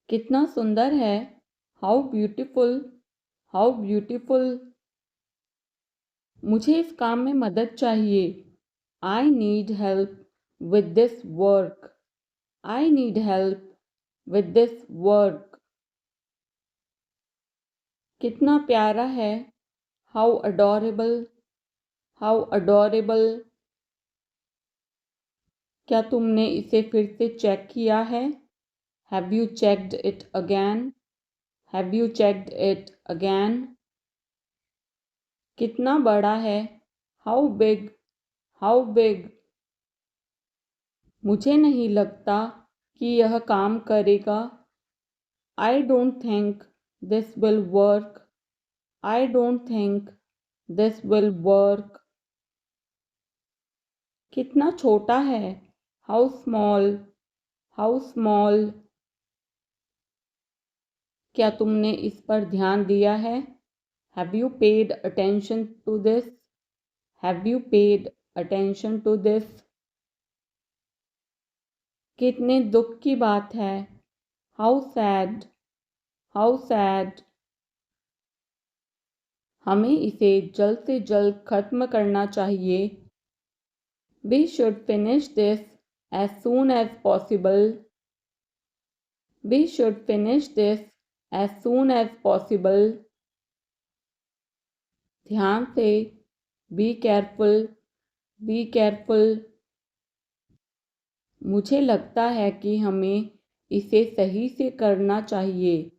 कितना सुंदर है। How beautiful, how beautiful. मुझे इस काम में मदद चाहिए। I need help with this work. I need help with this work. कितना प्यारा है। How adorable, how adorable. क्या तुमने इसे फिर से चेक किया है? Have you checked it again? Have you checked it again? कितना बड़ा है। How big, how big. मुझे नहीं लगता कि यह काम करेगा। आई don't think this will work. I don't think this will work. कितना छोटा है। How small, how small. क्या तुमने इस पर ध्यान दिया है? Have you paid attention to this? Have you paid attention to this? कितने दुख की बात है। How sad, how sad. हमें इसे जल्द से जल्द खत्म करना चाहिए। We should finish this as soon as possible. We should finish this as soon as possible. ध्यान से। Be careful, be careful. मुझे लगता है कि हमें इसे सही से करना चाहिए।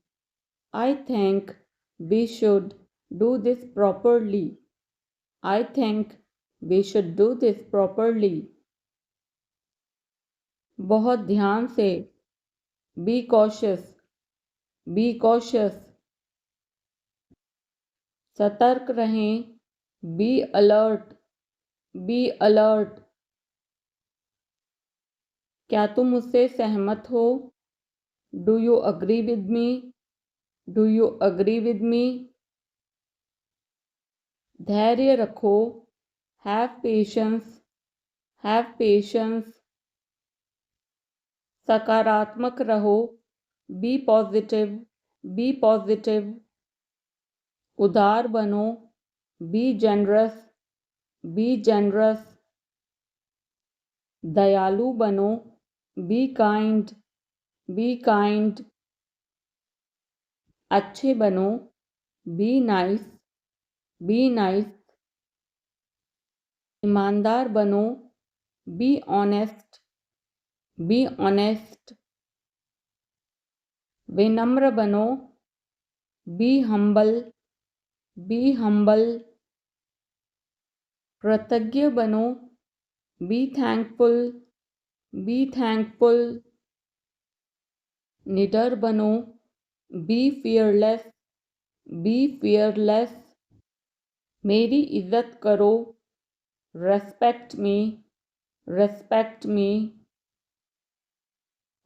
I think we should do this properly. I think we should do this properly. बहुत ध्यान से। Be cautious, be cautious. सतर्क रहें। Be alert, be alert. क्या तुम मुझसे सहमत हो? Do you agree with me? Do you agree with me? धैर्य रखो। Have patience, have patience. सकारात्मक रहो। Be positive, be positive. उदार बनो। Be generous, be generous. दयालु बनो। Be kind, be kind. अच्छे बनो। Be nice, be nice. ईमानदार बनो। Be honest, be honest. विनम्र बनो। Be humble, be humble. कृतज्ञ बनो। Be thankful, be thankful. निडर बनो। Be fearless, be fearless. मेरी इज्जत करो। Respect me, respect me.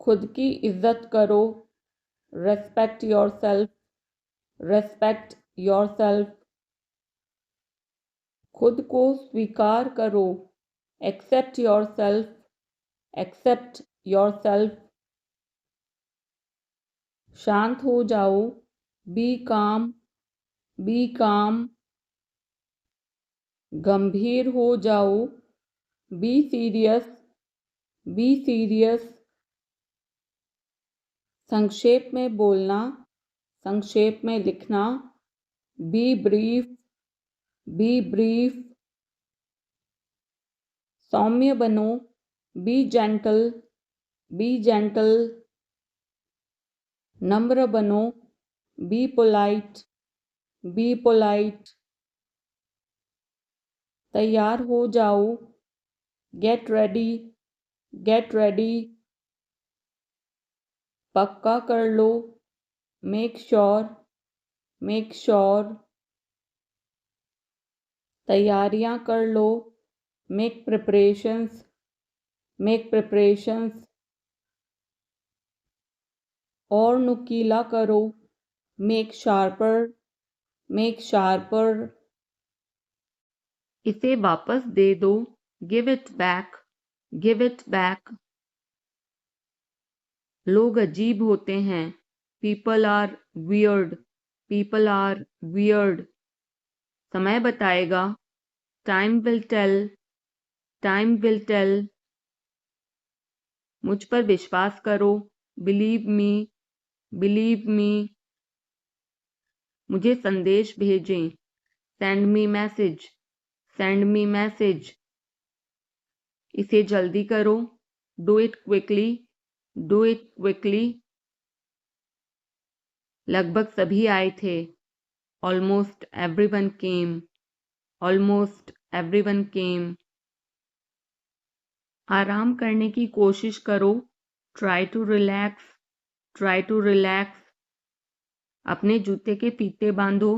खुद की इज्जत करो। Respect yourself, respect yourself. खुद को स्वीकार करो। Accept yourself, accept yourself. शांत हो जाओ। Be calm, be calm. गंभीर हो जाओ। Be serious, be serious. संक्षेप में बोलना। संक्षेप में लिखना। Be brief, be brief. सौम्य बनो। Be gentle, be gentle. नम्र बनो। Be polite, be polite. तैयार हो जाओ। Get ready, get ready. पक्का कर लो। Make sure, make sure. तैयारियां कर लो। Make preparations, make preparations. और नुकीला करो। Make sharper, make sharper. इसे वापस दे दो। Give it back, give it back. लोग अजीब होते हैं। People are weird, people are weird. समय बताएगा, time will tell, time will tell. मुझ पर विश्वास करो, बिलीव मी, बिलीव मी। मुझे संदेश भेजें, send me message, send me message. इसे जल्दी करो, do it quickly, do it quickly. लगभग सभी आए थे, almost everyone came, almost everyone came. आराम करने की कोशिश करो, try to relax, try to relax. अपने जूते के फीते बांधो,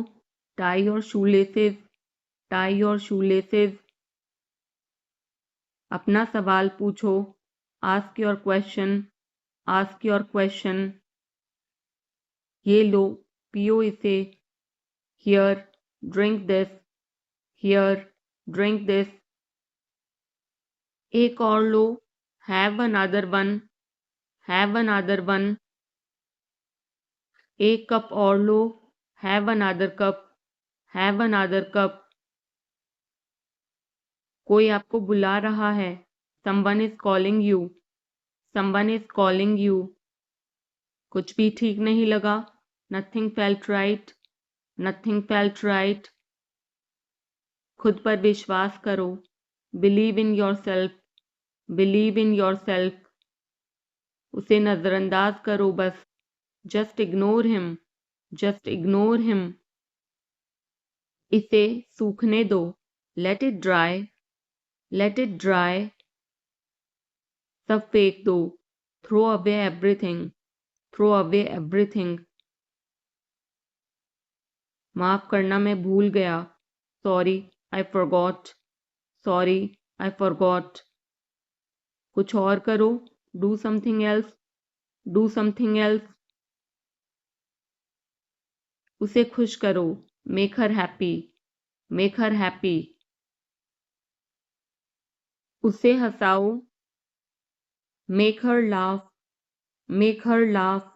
tie your shoelaces, tie your shoelaces. अपना सवाल पूछो, ask your question, ask your question. ये लो, पियो इसे, here, drink this, here, drink this. एक और लो, have another one, have another one. एक कप और लो, have another cup, have another cup. कोई आपको बुला रहा है, someone is calling you, someone is calling you. कुछ भी ठीक नहीं लगा, nothing felt right, nothing felt right. खुद पर विश्वास करो, believe in yourself, believe in yourself. उसे नजरअंदाज करो बस, just ignore him, just ignore him. इसे सूखने दो, let it dry, let it dry. सब फेंक दो, throw away everything, throw away everything. माफ करना, मैं भूल गया, sorry I forgot, sorry I forgot. कुछ और करो, do something else, do something else. उसे खुश करो, make her happy, make her happy. उसे हंसाओ, make her laugh, make her laugh.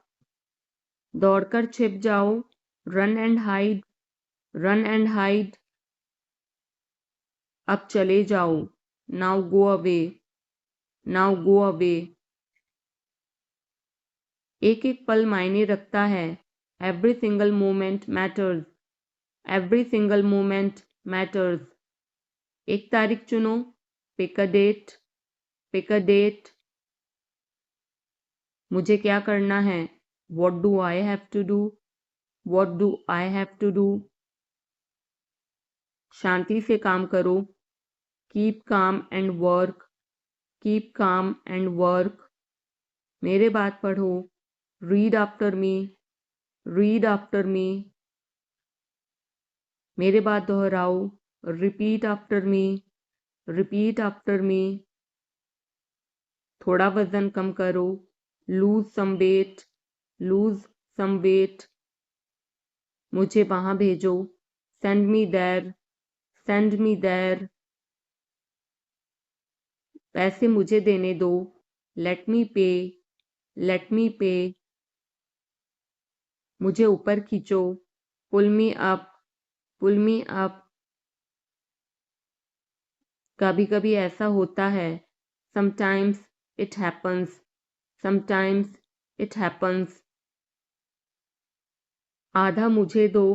दौड़कर छिप जाओ, run and hide, run and hide. अब चले जाओ, now go away, now go away. एक एक पल मायने रखता है, every single moment matters, every single moment matters. एक तारीख चुनो, pick a date, pick a date. मुझे क्या करना है, what do I have to do, what do I have to do. शांति से काम करो, keep calm and work, keep calm and work. मेरे बात पढ़ो, read after me, read after me. मेरे बात दोहराओ, repeat after me, repeat after me. थोड़ा वजन कम करो, lose some weight, lose some weight. मुझे वहां भेजो, send me there, send me there. पैसे मुझे देने दो, लेट मी पे, लेट मी पे। मुझे ऊपर खींचो, पुल मी अप, पुल मी अप। कभी कभी ऐसा होता है, sometimes it happens, sometimes it happens. आधा मुझे दो,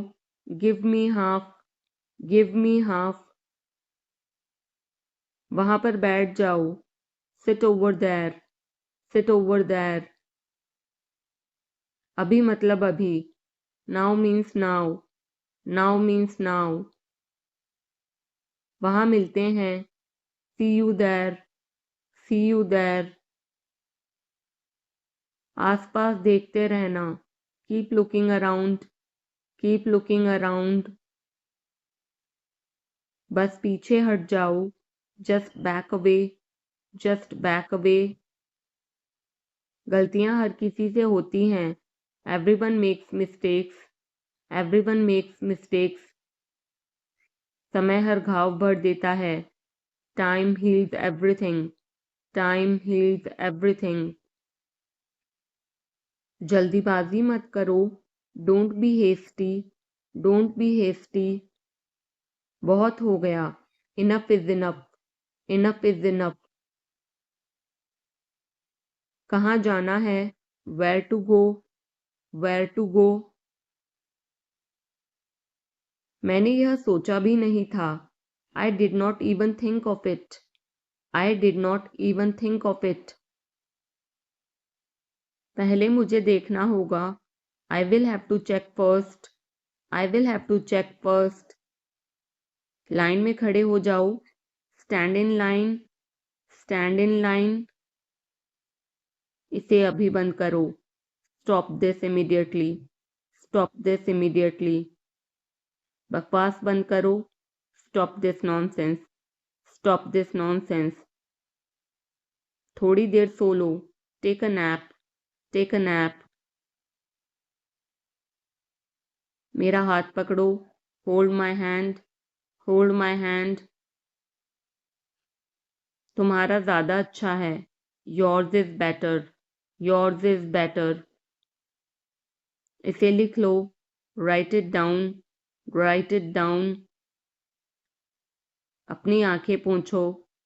give me half, give me half. वहां पर बैठ जाओ, sit over there, sit over there. अभी मतलब अभी, now means now, now means now. वहां मिलते हैं, see you there, see you there. आसपास देखते रहना, keep looking around, keep looking around. बस पीछे हट जाओ, just back away, just back away. गलतियां हर किसी से होती हैं, everyone makes mistakes, everyone makes mistakes. समय हर घाव भर देता है, time heals everything, time heals everything. जल्दीबाजी मत करो, don't be hasty, don't be hasty. बहुत हो गया, enough is enough, enough is enough. कहाँ जाना है, where to go, where to go. मैंने यह सोचा भी नहीं था, I did not even think of it, I did not even think of it. पहले मुझे देखना होगा, I will have to check first, I will have to check first. Line में खड़े हो जाओ, stand in line, stand in line. इसे अभी बंद करो, stop this immediately, stop this immediately. बकवास बंद करो, stop this nonsense, stop this nonsense. थोड़ी देर सो लो, take a nap, take a nap. मेरा हाथ पकड़ो, hold my hand, hold my hand. तुम्हारा ज़्यादा अच्छा है, yours is better, yours is better. इसे लिख लो, write it down, write it down. अपनी आंखें पोंछो,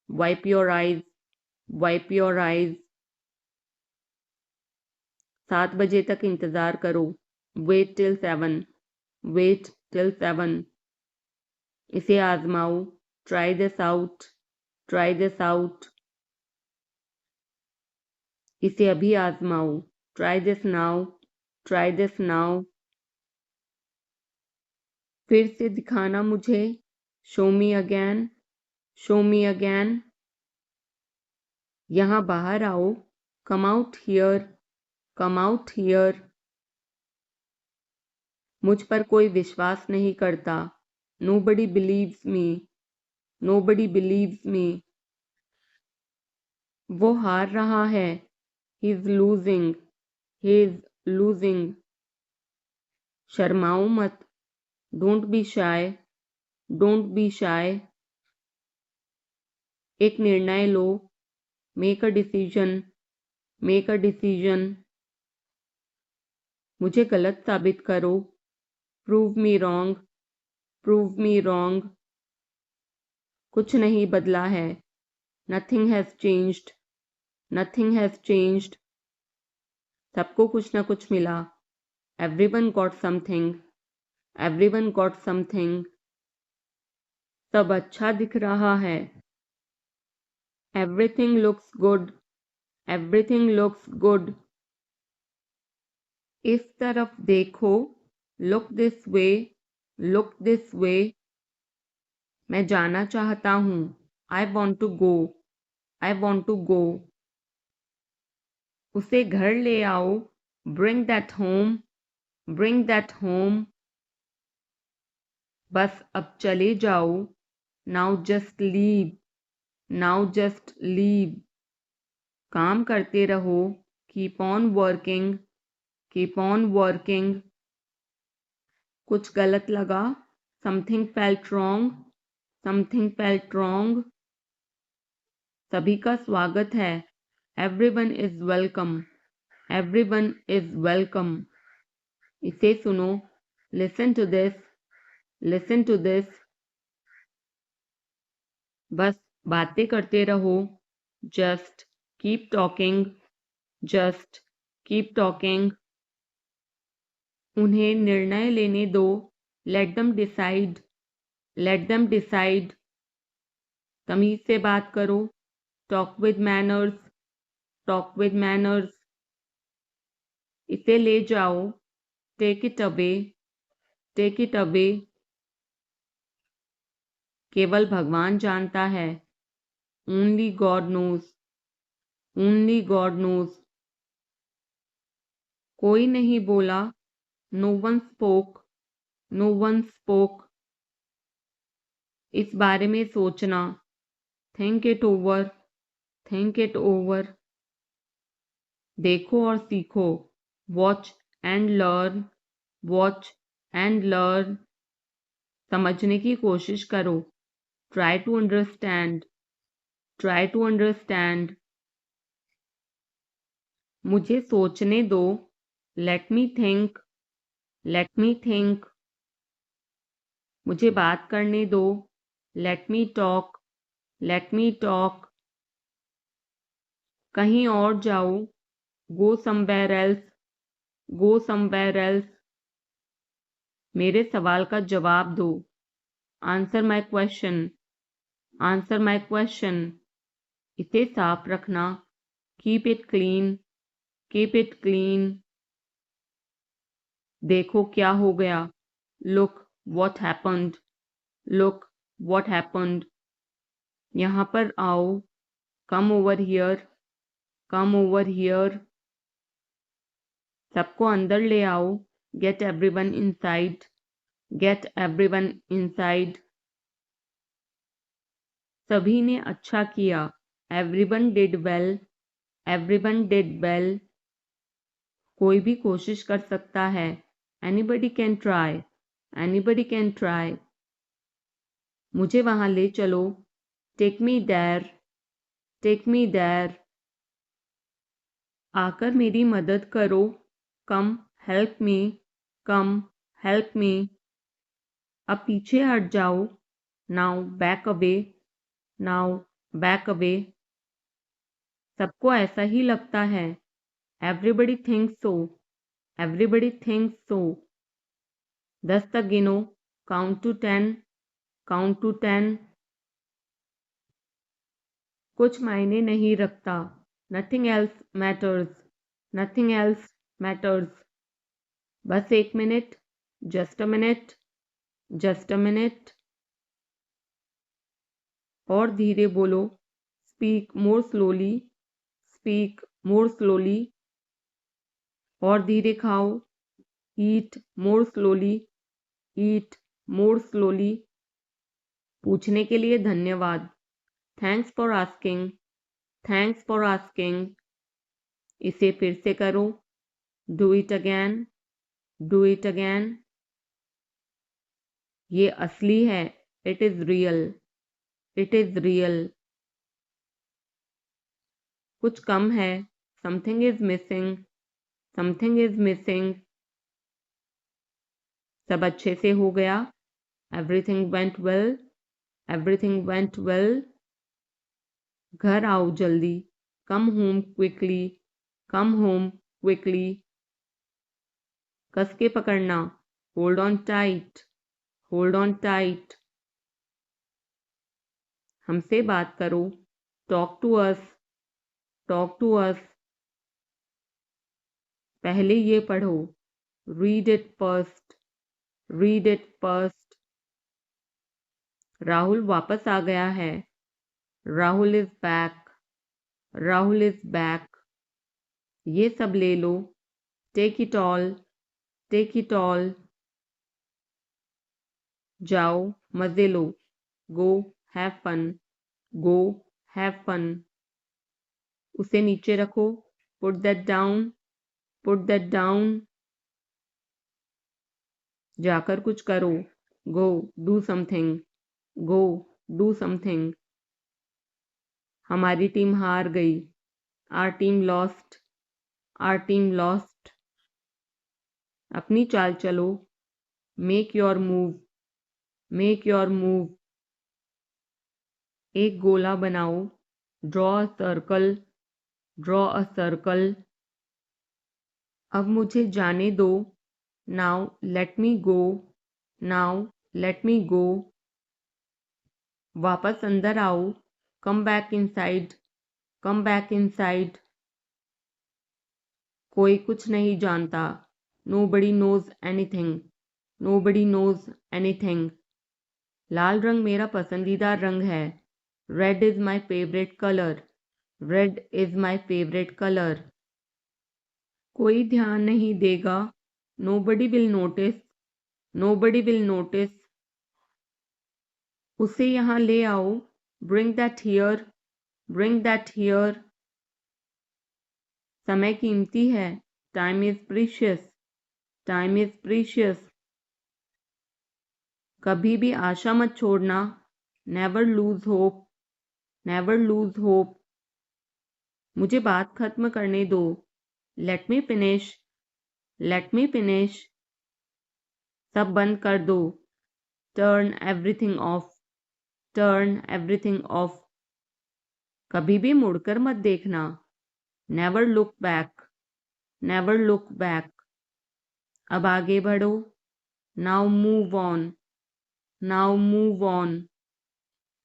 wipe your eyes, wipe your eyes. 7 बजे तक इंतज़ार करो, वेट टिल 7, वेट टिल 7। इसे आजमाओ, try this out, try this out. इसे अभी आजमाओ, try this now, try this now. फिर से दिखाना मुझे, show me again, show me again. यहाँ बाहर आओ, come out here, come out here. मुझ पर कोई विश्वास नहीं करता, nobody believes me, nobody believes me. वो हार रहा है, he is losing, he is losing. शर्माओ मत, don't be shy, don't be shy. एक निर्णय लो, make a decision, make a decision. मुझे गलत साबित करो, prove me wrong, prove me wrong. कुछ नहीं बदला है, nothing has changed, nothing has changed. सबको कुछ न कुछ मिला, everyone got something, everyone got something. सब अच्छा दिख रहा है, everything looks good, everything looks good. इस तरफ देखो, look this way, look this way. मैं जाना चाहता हूँ, I want to go, I want to गो। उसे घर ले आओ, bring that home, bring that home. बस अब चले जाओ, now just leave, now just leave. काम करते रहो, keep on working, keep on working. कुछ गलत लगा, something felt wrong, something felt wrong. सभी का स्वागत है, everyone is welcome, everyone is welcome. इसे सुनो, listen to this, listen to this. बस बातें करते रहो, just keep talking, just keep talking. उन्हें निर्णय लेने दो, let them decide, let them decide. तमीज से बात करो, talk with manners, talk with manners. इसे ले जाओ, take it away, take it away. केवल भगवान जानता है, only God knows, only God knows. कोई नहीं बोला, no one spoke, no one spoke. इस बारे में सोचना, think it over, think it over. देखो और सीखो, watch and learn, watch and learn. समझने की कोशिश करो, try to understand, try to understand. मुझे सोचने दो, let me think, let me think. मुझे बात करने दो, let me talk, let me talk. कहीं और जाओ, go somewhere else, go somewhere else. मेरे सवाल का जवाब दो, answer my question, answer my question. इसे साफ रखना, keep it clean, keep it clean. देखो क्या हो गया, look what happened, look what happened. यहाँ पर आओ, come over here, come over here. सबको अंदर ले आओ, get everyone inside, get everyone inside. सभी ने अच्छा किया, everyone did well, everyone did well. कोई भी कोशिश कर सकता है, anybody can try, anybody can try. मुझे वहां ले चलो, take me there, take me there. आकर मेरी मदद करो, कम हेल्प मी, कम हेल्प मी। अब पीछे हट जाओ, now back away, now back away. सबको ऐसा ही लगता है, एवरीबडी थिंक्स सो, एवरीबडी थिंक्स सो। 10 तक गिनो, काउंट टू 10, काउंट टू 10। कुछ मायने नहीं रखता, nothing else matters, nothing else matters. बस 1 minute, just a minute, just a minute. और धीरे बोलो, speak more slowly, speak more slowly. और धीरे खाओ, ईट मोर स्लोली, ईट मोर स्लोली। पूछने के लिए धन्यवाद, thanks for asking, thanks for asking. इसे फिर से करो, do it again, do it again. ये असली है, it is real, it is real. कुछ कम है, something is missing, something is missing. सब अच्छे से हो गया, everything went well, everything went well. घर आओ जल्दी, come home quickly, come home quickly. कस के पकड़ना, hold on tight, hold on tight. हमसे बात करो, talk to us, talk to us. पहले ये पढ़ो, read it first, read it first. Rahul वापस आ गया है, Rahul is back, Rahul is back. ये सब ले लो, take it all, take it all. जाओ मजे लो, go have fun, go have fun. उसे नीचे रखो, put that down, put that down. जाकर कुछ करो, go do something, go do something. हमारी टीम हार गई, our team lost, are team lost. अपनी चाल चलो, make your move, make your move. एक गोला बनाओ, draw a circle, draw a circle. अब मुझे जाने दो, now let me go, now let me go. वापस अंदर आओ, come back inside, come back inside. कोई कुछ नहीं जानता, nobody knows anything, nobody knows anything. लाल रंग मेरा पसंदीदा रंग है, red is my favourite colour, red is my favourite colour. कोई ध्यान नहीं देगा, nobody will notice, nobody will notice. उसे यहाँ ले आओ, bring that here, bring that here. समय कीमती है, time is precious, time is precious. कभी भी आशा मत छोड़ना, never lose hope, never lose hope. मुझे बात खत्म करने दो, let me finish, let me finish, सब बंद कर दो, turn everything of, turn everything of, कभी भी मुड़कर मत देखना, never look back, never look back, अब आगे बढ़ो, now move on, now move on,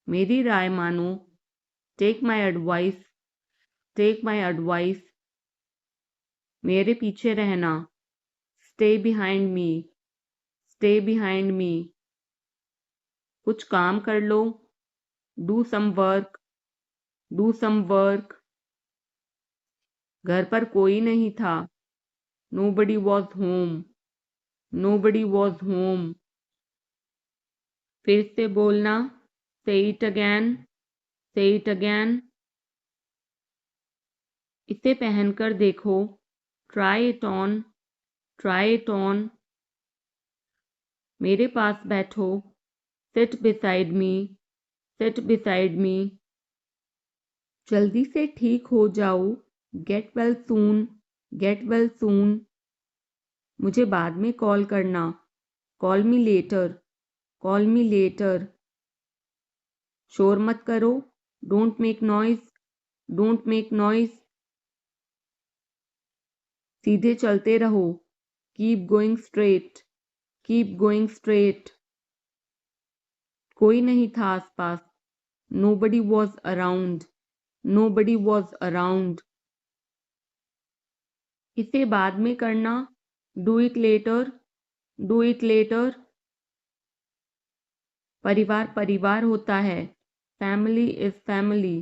मेरी राय मानो, take my advice, take my advice, मेरे पीछे रहना, stay behind me, stay behind me, कुछ काम कर लो, do some work, do some work, घर पर कोई नहीं था, nobody was home, nobody was home, फिर से बोलना, say it again, say it again, इसे पहनकर देखो, try it on, try it on, मेरे पास बैठो, sit beside me, sit beside me, जल्दी से ठीक हो जाओ, get well soon, get well soon, मुझे बाद में कॉल करना, call me later, call me later, शोर मत करो, don't make noise, don't make noise, सीधे चलते रहो, keep going straight, keep going straight, कोई नहीं था आसपास, nobody was around, nobody was around, इसे बाद में करना, do it later, do it later, परिवार परिवार होता है, family is family,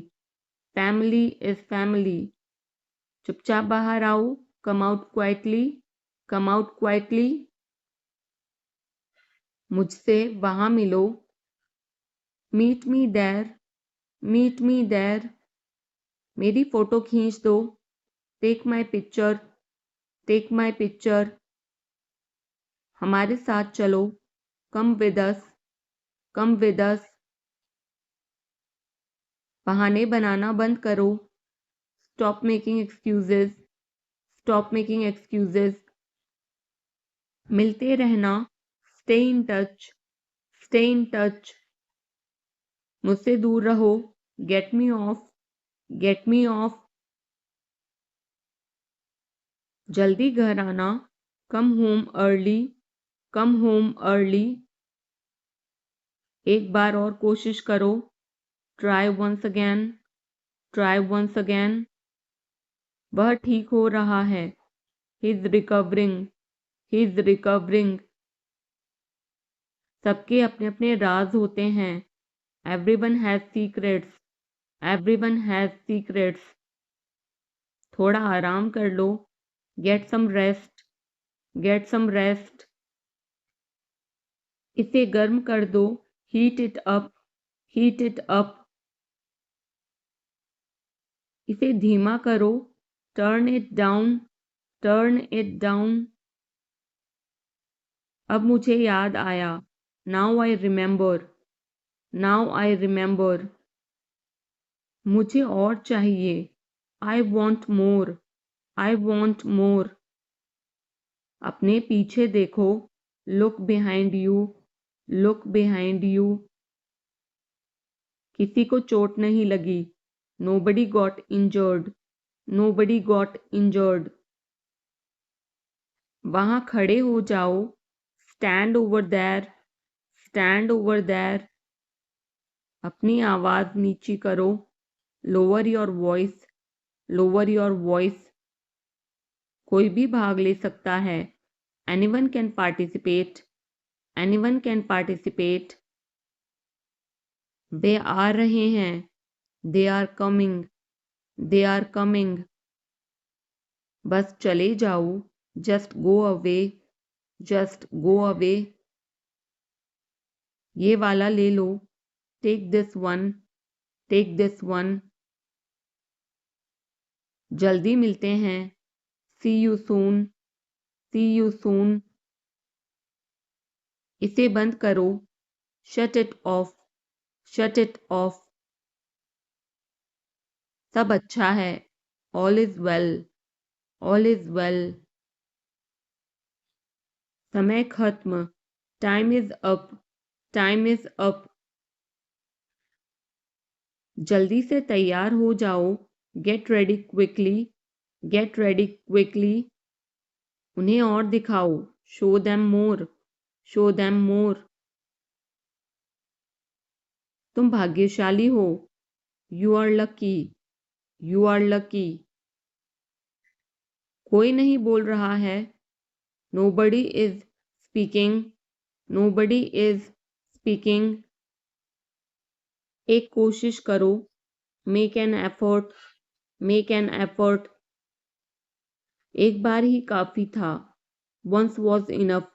family is family, चुपचाप बाहर आओ, come out quietly, come out quietly, मुझसे वहां मिलो, meet me there, meet me there, मेरी फोटो खींच दो, take my picture, take my picture, हमारे साथ चलो, come with us, come with us, बहाने बनाना बंद करो, stop making excuses, stop making excuses, मिलते रहना, stay in touch, stay in touch, मुझसे दूर रहो, get me off, get me off, जल्दी घर आना, come home early, come home early, एक बार और कोशिश करो, try once again, try once again, वह ठीक हो रहा है, he is recovering, he is recovering, सबके अपने अपने राज होते हैं, everyone has secrets, everyone has secrets, थोड़ा आराम कर लो, get some rest, get some rest, इसे गर्म कर दो, heat it up, heat it up, इसे धीमा करो, turn it down, turn it down, अब मुझे याद आया, now I remember, now I remember, मुझे और चाहिए, I want more, I want more, अपने पीछे देखो, look behind you, look behind you, किसी को चोट नहीं लगी, nobody got injured, nobody got injured, वहां खड़े हो जाओ, stand over there, stand over there, अपनी आवाज नीची करो, lower your voice, lower your voice, कोई भी भाग ले सकता है, anyone can participate, anyone can participate, वे आ रहे हैं, they are coming, they are coming, बस चले जाओ, just go away, just go away, ये वाला ले लो, take this one, take this one, जल्दी मिलते हैं, see you soon, see you soon, इसे बंद करो, shut it off, shut it off, सब अच्छा है, all is well, all is well, समय खत्म, time is up, time is up. जल्दी से तैयार हो जाओ, get ready quickly, get ready quickly. उन्हें और दिखाओ, show them more, show them more. तुम भाग्यशाली हो, you are lucky, you are lucky. कोई नहीं बोल रहा है, nobody is speaking, nobody is speaking. एक कोशिश करो, make an effort, make an effort. एक बार ही काफी था, once was enough,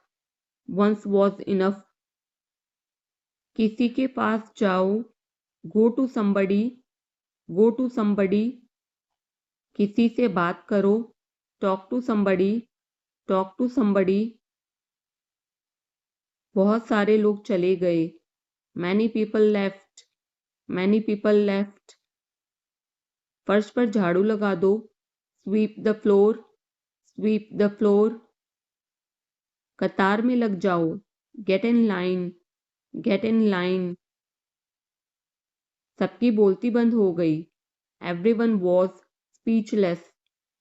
once was enough. किसी के पास जाओ, go to somebody, go to somebody. किसी से बात करो, talk to somebody, talk to somebody. बहुत सारे लोग चले गए, many people left, many people left. फर्श पर झाड़ू लगा दो, sweep the floor, sweep the floor. कतार में लग जाओ, get in line, get in line. सबकी बोलती बंद हो गई, everyone was speechless,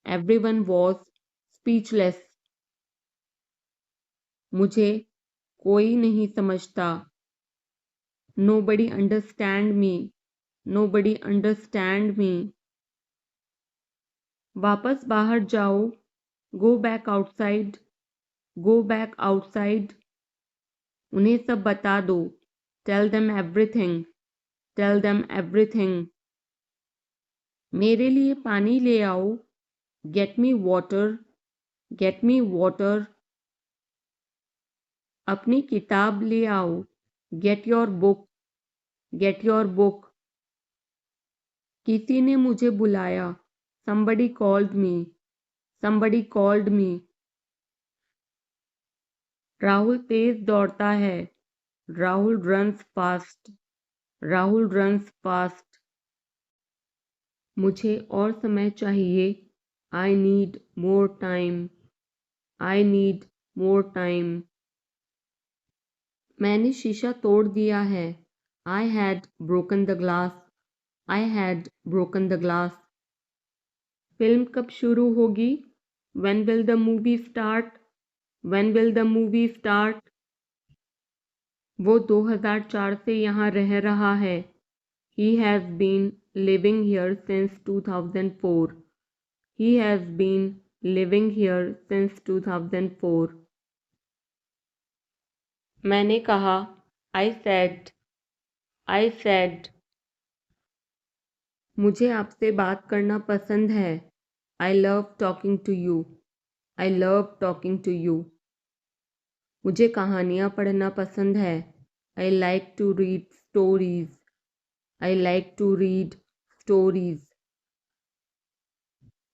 everyone was speechless. मुझे कोई नहीं समझता, नोबडी अंडरस्टैंड मी, नोबडी अंडरस्टैंड मी। वापस बाहर जाओ, go back outside, go back outside. उन्हें सब बता दो, tell them everything, tell them everything. मेरे लिए पानी ले आओ, get me water, get me water. अपनी किताब ले आओ, get your book, get your book. किसी ने मुझे बुलाया, somebody called me, somebody called me। Rahul तेज दौड़ता है, Rahul runs fast, Rahul runs fast. मुझे और समय चाहिए, I need more time, I need more time. मैंने शीशा तोड़ दिया है, I had broken the glass, I had broken the glass. Film कब शुरू होगी, when will the movie start, when will the movie start. वो 2004 से यहाँ रह रहा है, he has been living here since 2004, he has been living here since 2004। मैंने कहा, आई सेड, आई सेड। मुझे आपसे बात करना पसंद है, I love talking to you, I love talking to you. मुझे कहानियाँ पढ़ना पसंद है, I like to read stories, I like to read stories.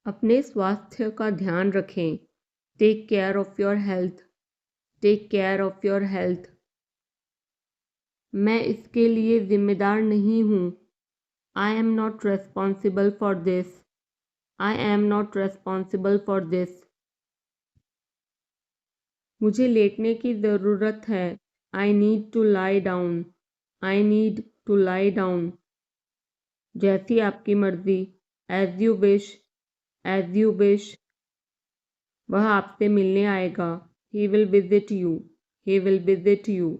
अपने स्वास्थ्य का ध्यान रखें, take care of your health, take care of your health. मैं इसके लिए जिम्मेदार नहीं हूँ, I am not responsible for this, I am not responsible for this. मुझे लेटने की ज़रूरत है, I need to lie down, I need to lie down. जैसी आपकी मर्ज़ी, as you wish, as you wish. वह आपसे मिलने आएगा, he will visit you, he will visit you.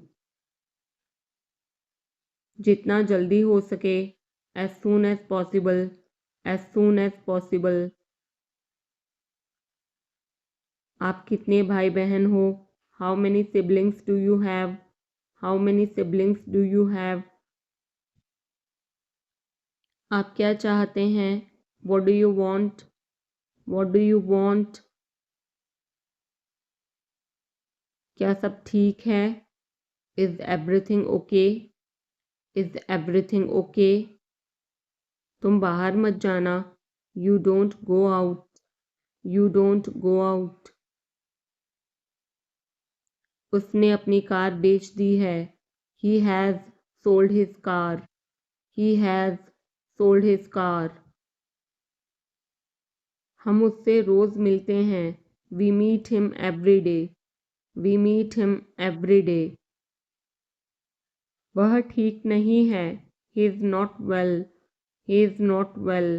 जितना जल्दी हो सके, as soon as possible, as soon as possible. आप कितने भाई बहन हो, how many siblings do you have, how many siblings do you have. आप क्या चाहते हैं, what do you want, what do you want. क्या सब ठीक है, is everything okay, is everything okay. तुम बाहर मत जाना, you don't go out, you don't go out. उसने अपनी कार बेच दी है, he has sold his car, he has sold his car. हम उससे रोज़ मिलते हैं, we meet him every day, We meet him every day. वह ठीक नहीं है. He is not well. He is not well.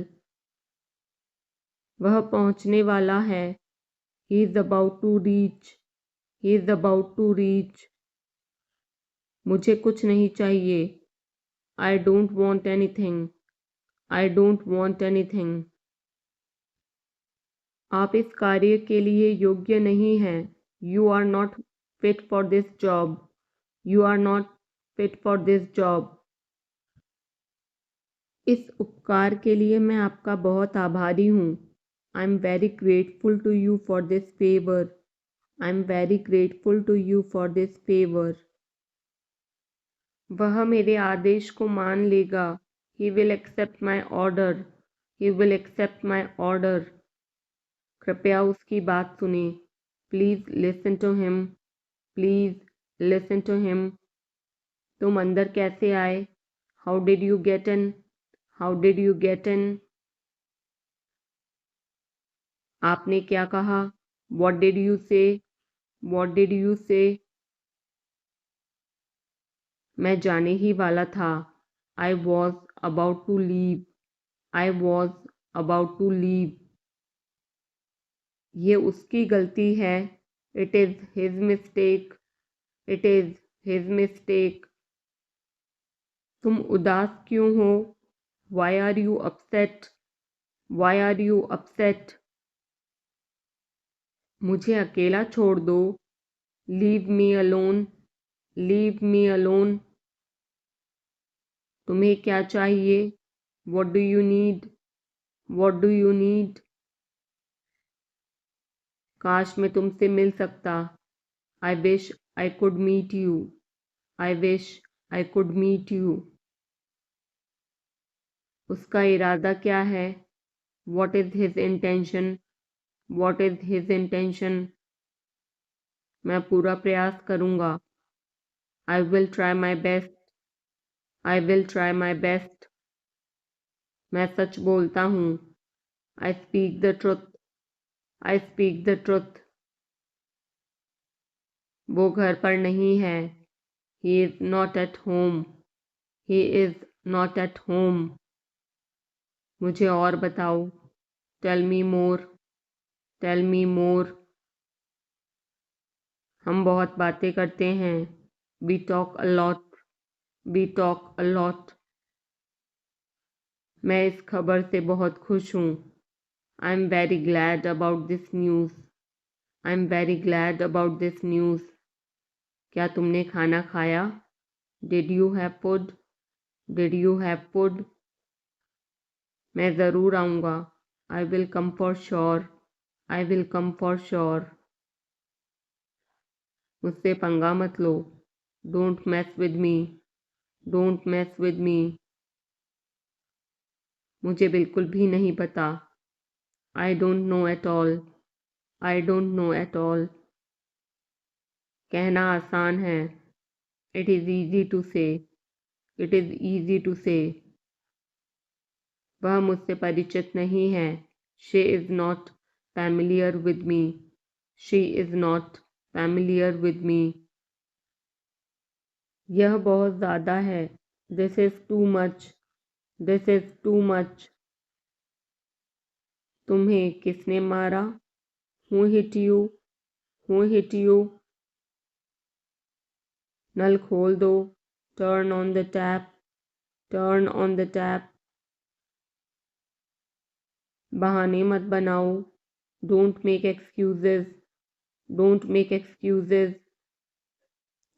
वह पहुंचने वाला है. He is about to reach. He is about to reach. मुझे कुछ नहीं चाहिए. I don't want anything. I don't want anything. आप इस कार्य के लिए योग्य नहीं हैं. You are not fit for this job. You are not fit for this job. इस उपकार के लिए मैं आपका बहुत आभारी हूँ. I am very grateful to you for this favor. I am very grateful to you for this favor. वह मेरे आदेश को मान लेगा. He will accept my order. He will accept my order. कृपया उसकी बात सुने. Please listen to him. Please listen to him. तुम अंदर कैसे आए? How did you get in? How did you get in? आपने क्या कहा? What did you say? What did you say? मैं जाने ही वाला था. I was about to leave. I was about to leave. ये उसकी गलती है. It is his mistake. It is his mistake. तुम उदास क्यों हो? Why are you upset? Why are you upset? मुझे अकेला छोड़ दो. Leave me alone. Leave me alone. तुम्हें क्या चाहिए? What do you need? What do you need? काश मैं तुमसे मिल सकता. I wish I could meet you. I wish I could meet you. उसका इरादा क्या है? What is his intention? What is his intention? मैं पूरा प्रयास करूँगा. I will try my best. I will try my best. मैं सच बोलता हूँ. I speak the truth. I speak the truth. वो घर पर नहीं है. He is not at home. He is not at home. मुझे और बताओ. Tell me more. Tell me more. हम बहुत बातें करते हैं. We talk a lot. We talk a lot. मैं इस खबर से बहुत खुश हूँ. I am very glad about this news. I am very glad about this news. क्या तुमने खाना खाया? Did you have food? Did you have food? मैं ज़रूर आऊँगा. I will come for sure. I will come for sure. मुझसे पंगा मत लो. Don't mess with me. Don't mess with me. मुझे बिल्कुल भी नहीं पता. I don't know at all. I don't know at all. कहना आसान है. It is easy to say. It is easy to say. वह मुझसे परिचित नहीं है. She is not familiar with me. She is not familiar with me. यह बहुत ज़्यादा है. This is too much. This is too much. तुम्हें किसने मारा? Who hit you? Who hit you? नल खोल दो. Turn on the tap. Turn on the tap. बहाने मत बनाओ. Don't make excuses. Don't make excuses.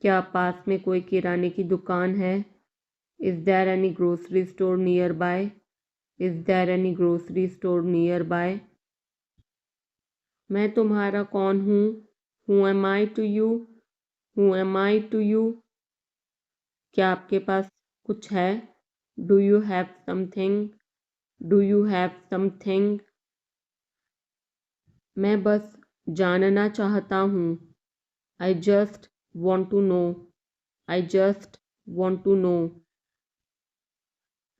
क्या पास में कोई किराने की दुकान है? Is there any grocery store nearby? Is there any grocery store nearby? मैं तुम्हारा कौन हूँ? Who am I to you? Who am I to you? क्या आपके पास कुछ है? Do you have something? Do you have something? मैं बस जानना चाहता हूँ. I just want to know. I just want to know.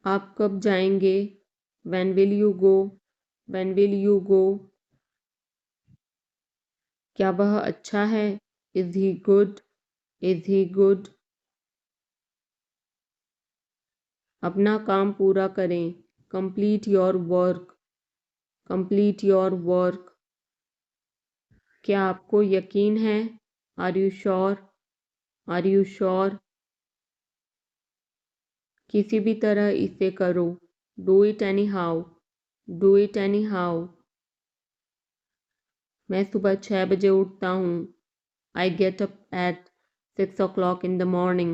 आप कब जाएंगे? When will you go? When will you go? क्या वह अच्छा है? Is he good, is he good. अपना काम पूरा करें, complete your work, complete your work. क्या आपको यकीन है? Are you sure, are you sure. किसी भी तरह इसे करो, do it anyhow, do it anyhow. मैं सुबह 6 बजे उठता हूँ, I get up at 6 o'clock in the morning,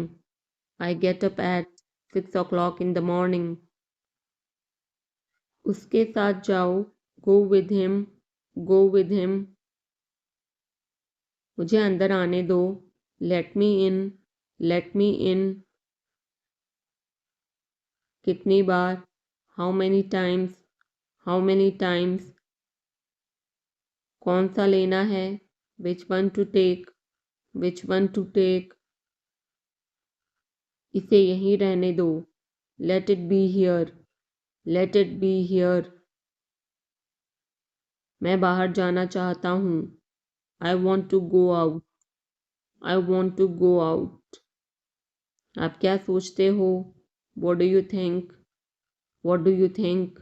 I get up at 6 o'clock in the morning। उसके साथ जाओ, go with him, go with him. मुझे अंदर आने दो, let me in, late me in. कितनी बार, how many times, how many times. कौन सा लेना है, which one to take, which one to take. इसे यहीं रहने दो, let it be here, let it be here. मैं बाहर जाना चाहता हूँ, I want to go out, I want to go out. आप क्या सोचते हो, what do you think, what do you think.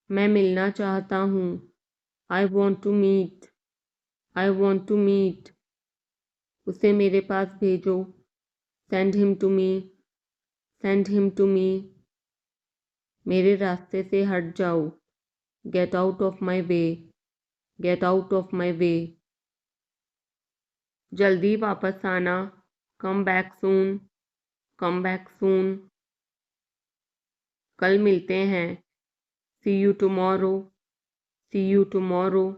मैं मिलना चाहता हूँ, I want to meet, I want to meet. उसे मेरे पास भेजो, send him to me, send him to me. मेरे रास्ते से हट जाओ, get out of my way, get out of my way. जल्दी वापस आना, come back soon, come back soon. कल मिलते हैं, see you tomorrow, see you tomorrow.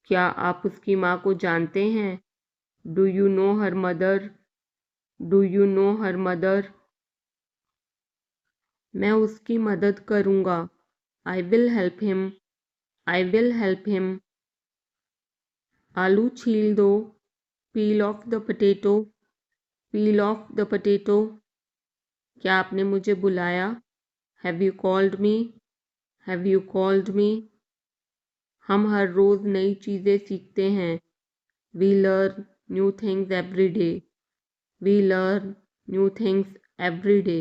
क्या आप उसकी माँ को जानते हैं, do you know her mother, do you know her mother. मैं उसकी मदद करूँगा, I will help him, I will help him. आलू छील दो, peel off the potato, peel off the potato. क्या आपने मुझे बुलाया, have you called me, have you called me. हम हर रोज़ नई चीज़ें सीखते हैं, we learn new things every day, we learn new things every day.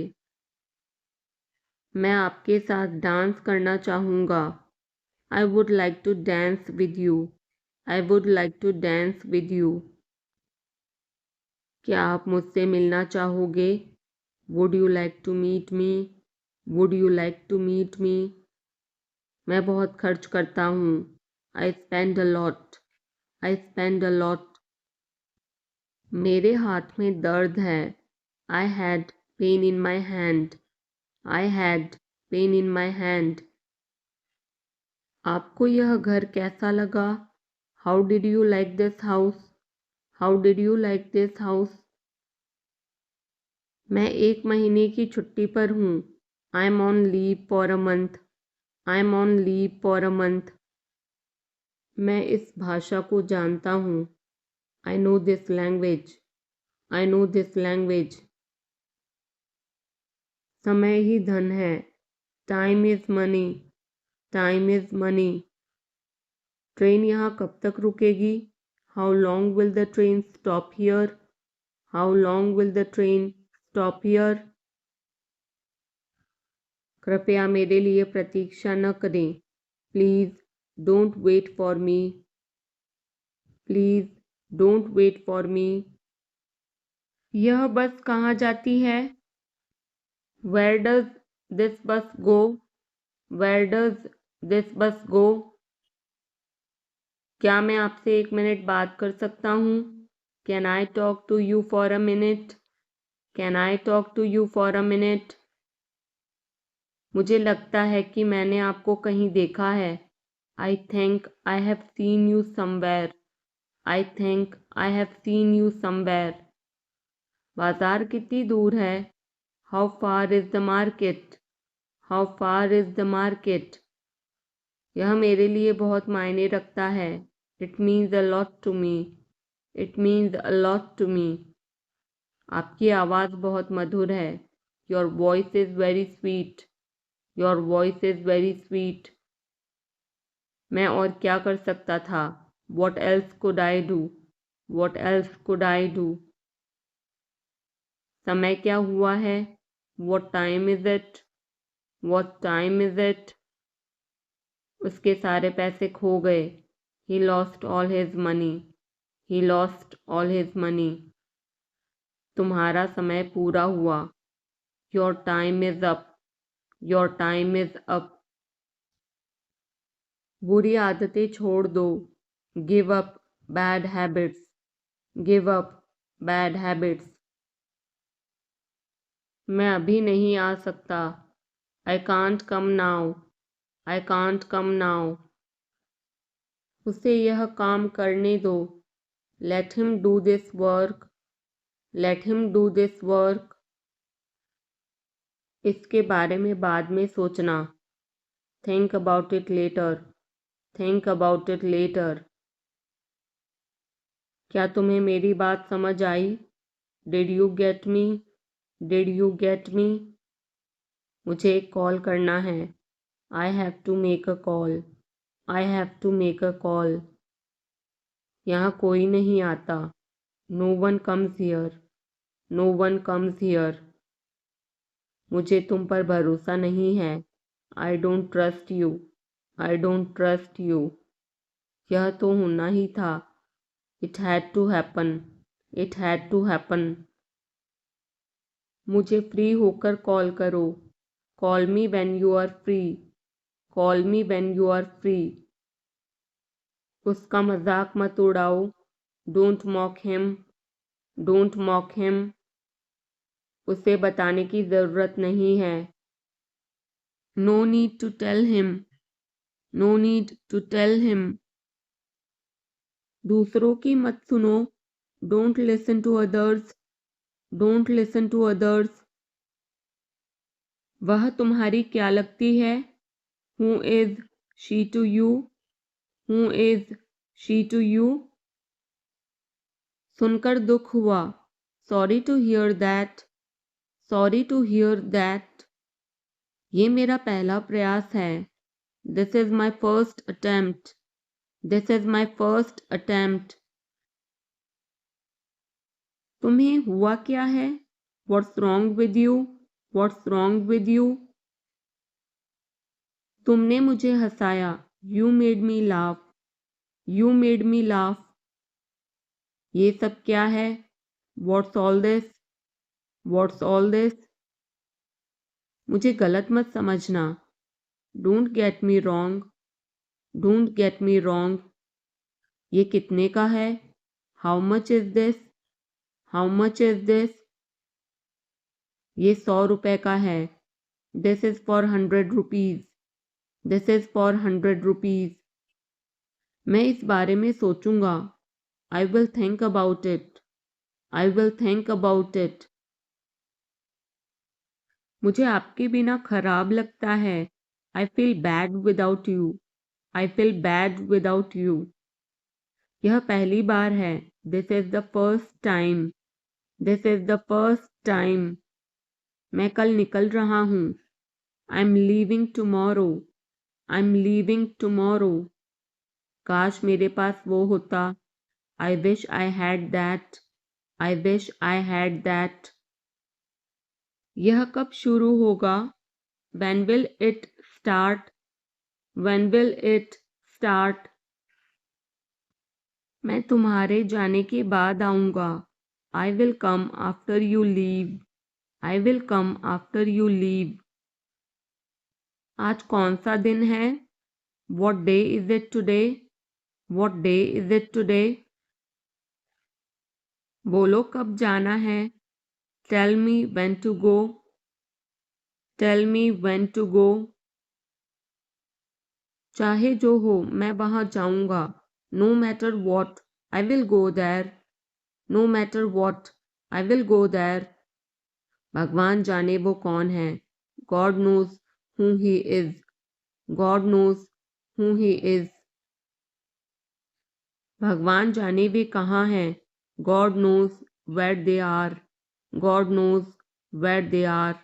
मैं आपके साथ डांस करना चाहूँगा, I would like to dance with you, I would like to dance with you. क्या आप मुझसे मिलना चाहोगे, would you like to meet me, would you like to meet me. मैं बहुत खर्च करता हूँ, I spend a lot, I spend a lot. मेरे हाथ में दर्द है, I had pain in my hand, I had pain in my hand. आपको यह घर कैसा लगा, how did you like this house, how did you like this house. मैं 1 महीने की छुट्टी पर हूँ, I M on leave for a month, I am on leave for a month. मैं इस भाषा को जानता हूँ, I know this language, I know this language. समय ही धन है, time is money, time is money. Train यहाँ कब तक रुकेगी, how long will the train stop here, how long will the train stop here. कृपया मेरे लिए प्रतीक्षा न करें, please don't wait for me, please don't wait for me. यह बस कहाँ जाती है, वेयर डज दिस बस गो, वेयर डज दिस बस गो। क्या मैं आपसे 1 मिनट बात कर सकता हूँ, can I talk to you for a minute, can I talk to you for a minute. मुझे लगता है कि मैंने आपको कहीं देखा है, I think I have seen you somewhere, I think I have seen you somewhere. बाज़ार कितनी दूर है, how far is the market, how far is the market. यह मेरे लिए बहुत मायने रखता है, it means a lot to me, it means a lot to me. आपकी आवाज़ बहुत मधुर है, your voice is very sweet, your voice is very sweet. मैं और क्या कर सकता था, What else could I do? What else could I do? समय क्या हुआ है? What time is it? What time is it? उसके सारे पैसे खो गए. He lost all his money. He lost all his money. तुम्हारा समय पूरा हुआ. Your time is up. Your time is up. बुरी आदतें छोड़ दो. Give up bad habits. Give up bad habits. मैं अभी नहीं आ सकता. I can't come now. I can't come now. उसे यह काम करने दो. Let him do this work. Let him do this work. इसके बारे में बाद में सोचना. Think about it later. Think about it later. क्या तुम्हें मेरी बात समझ आई? Did you get me? Did you get me? मुझे एक कॉल करना है. I have to make a call. I have to make a call. यहाँ कोई नहीं आता. No one comes here. No one comes here. मुझे तुम पर भरोसा नहीं है. I don't trust you. I don't trust you. यह तो होना ही था. It had to happen. It had to happen. मुझे फ्री होकर कॉल करो. Call me when you are free. Call me when you are free. उसका मजाक मत उड़ाओ. Don't mock him. Don't mock him. उसे बताने की ज़रूरत नहीं है. No need to tell him. No need to tell him. दूसरों की मत सुनो. Don't listen to others. Don't listen to others. वह तुम्हारी क्या लगती है? Who is she to you? Who is she to you? सुनकर दुख हुआ. Sorry to hear that. Sorry to hear that. ये मेरा पहला प्रयास है. This is my first attempt. This is my first attempt. तुम्हें हुआ क्या है? What's wrong with you? What's wrong with you? तुमने मुझे हंसाया. You made me laugh. You made me laugh. ये सब क्या है? What's all this? What's all this? मुझे गलत मत समझना. Don't get me wrong. Don't get me wrong. ये कितने का है? How much is this? How much is this? ये 100 रुपए का है. This is for 100 rupees. This is for 100 rupees. मैं इस बारे में सोचूंगा. I will think about it. I will think about it. मुझे आपके बिना खराब लगता है. I feel bad without you. I feel bad without you. यह पहली बार है. This is the first time. This is the first time. मैं कल निकल रहा हूँ. I'm leaving tomorrow. I'm leaving tomorrow. काश मेरे पास वो होता. I wish I had that. I wish I had that. यह कब शुरू होगा? When will it start? When will it start? मैं तुम्हारे जाने के बाद आऊँगा. I will come after you leave. I will come after you leave. आज कौन सा दिन है? What day is it today? What day is it today? बोलो कब जाना है? Tell me when to go. Tell me when to go. चाहे जो हो मैं वहाँ जाऊँगा. No matter what, I will go there. No matter what, I will go there. भगवान जाने वो कौन है. God knows who he is. God knows who he is. भगवान जाने वे कहाँ हैं. God knows where they are. God knows where they are.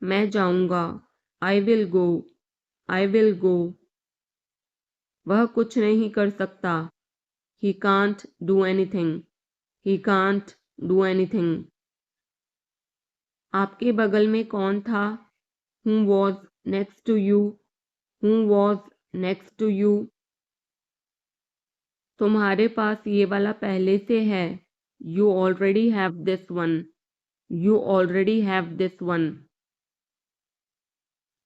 मैं जाऊँगा. I will go. I will go. वह कुछ नहीं कर सकता। He can't do anything. He can't do anything. आपके बगल में कौन था? Who was next to you? Who was next to you? तुम्हारे पास ये वाला पहले से है। You already have this one. You already have this one.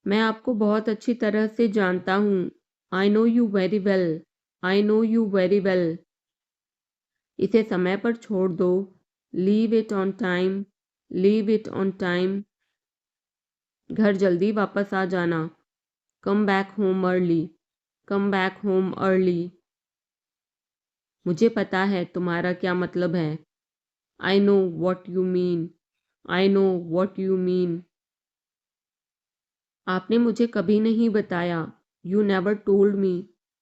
मैं आपको बहुत अच्छी तरह से जानता हूँ। I know you very well. I know you very well. इसे समय पर छोड़ दो। Leave it on time. Leave it on time. घर जल्दी वापस आ जाना। Come back home early. Come back home early. मुझे पता है तुम्हारा क्या मतलब है। I know what you mean. I know what you mean. आपने मुझे कभी नहीं बताया। You never told me.